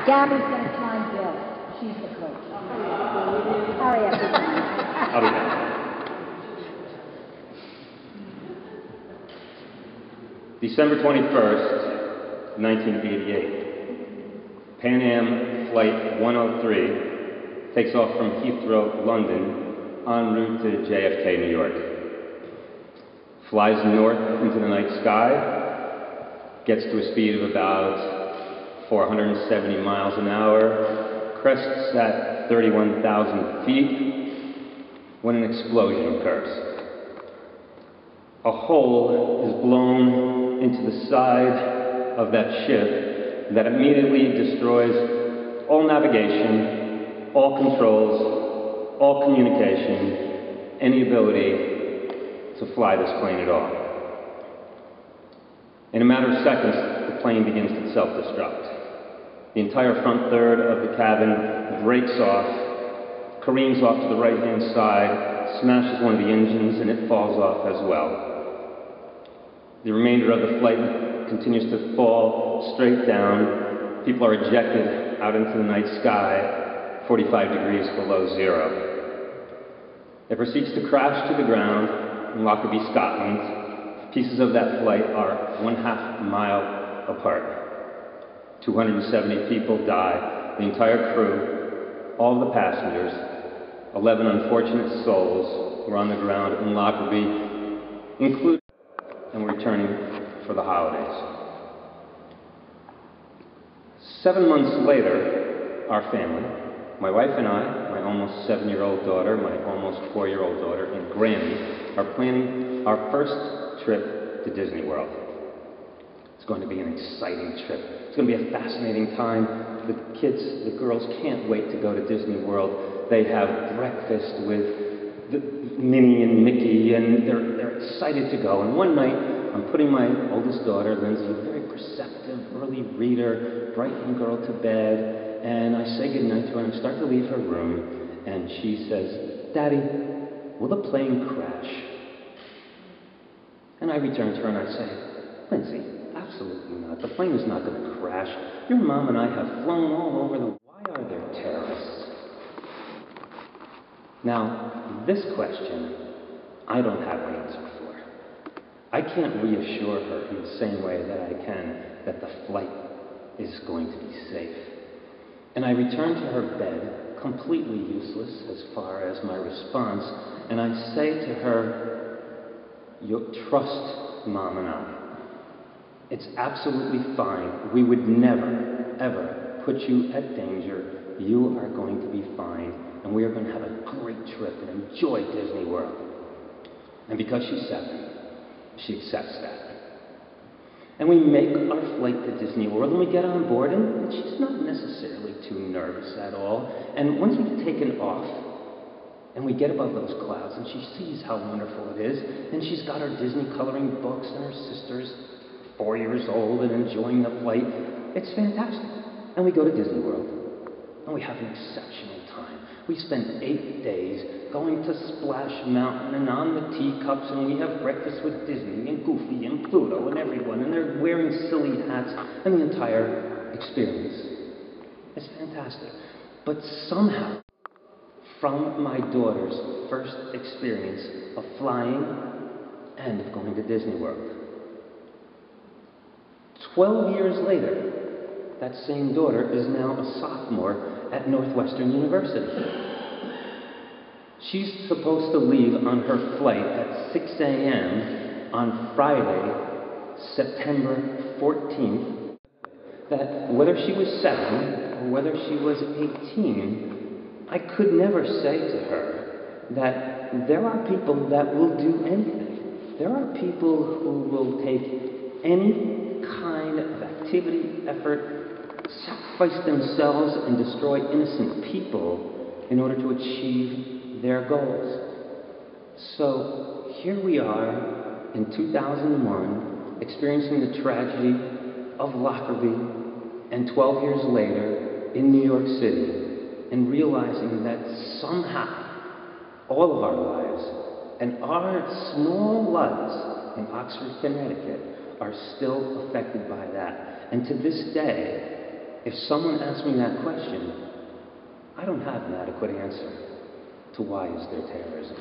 Gabby's going to time Bill. She's the coach. Hurry up. I'll be back. December 21st, 1988. Pan Am Flight 103 takes off from Heathrow, London, en route to JFK, New York. Flies north into the night sky, gets to a speed of about 470 miles an hour, crests at 31,000 feet, when an explosion occurs. A hole is blown into the side of that ship that immediately destroys all navigation, all controls, all communication, any ability to fly this plane at all. In a matter of seconds, the plane begins to self-destruct. The entire front third of the cabin breaks off, careens off to the right-hand side, smashes one of the engines, and it falls off as well. The remainder of the flight continues to fall straight down. People are ejected out into the night sky, 45 degrees below zero. It proceeds to crash to the ground in Lockerbie, Scotland. Pieces of that flight are 1/2 mile apart. 270 people die, the entire crew, all the passengers, 11 unfortunate souls were on the ground in Lockerbie, including and returning for the holidays. 7 months later, our family, my wife and I, my almost 7-year-old daughter, my almost 4-year-old daughter, and Granny, are planning our first trip to Disney World. It's going to be an exciting trip. It's going to be a fascinating time. The kids, the girls can't wait to go to Disney World. They have breakfast with Minnie and Mickey, and they're excited to go. And one night, I'm putting my oldest daughter, Lindsay, a very perceptive, early reader, bright young girl, to bed, and I say goodnight to her, and I start to leave her room, and she says, "Daddy, will the plane crash?" And I return to her and I say, "Lindsay, absolutely not. The plane is not going to crash. Your mom and I have flown all over the... Why are there terrorists?" Now, this question, I don't have an answer for. I can't reassure her in the same way that I can that the flight is going to be safe. And I return to her bed, completely useless as far as my response, and I say to her, "You trust Mom and I. It's absolutely fine. We would never, ever put you at danger. You are going to be fine, and we are going to have a great trip and enjoy Disney World." And because she's 7, she accepts that. And we make our flight to Disney World, and we get on board, and she's not necessarily too nervous at all. And once we've taken off, and we get above those clouds, and she sees how wonderful it is, and she's got her Disney coloring books, and her sister's 4 years old and enjoying the flight. It's fantastic. And we go to Disney World, and we have an exceptional time. We spend 8 days going to Splash Mountain and on the teacups, and we have breakfast with Disney and Goofy and Pluto and everyone, and they're wearing silly hats, and the entire experience is fantastic. But somehow, from my daughter's first experience of flying and of going to Disney World, 12 years later, that same daughter is now a sophomore at Northwestern University. She's supposed to leave on her flight at 6 a.m. on Friday, September 14th, that whether she was 7 or whether she was 18, I could never say to her that there are people that will do anything. There are people who will take any kind of activity, effort, sacrifice themselves and destroy innocent people in order to achieve their goals. So here we are in 2001, experiencing the tragedy of Lockerbie, and 12 years later in New York City, and realizing that somehow all of our lives and our small lives in Oxford, Connecticut, are still affected by that. And to this day, If someone asks me that question, I don't have an adequate answer to why is there terrorism.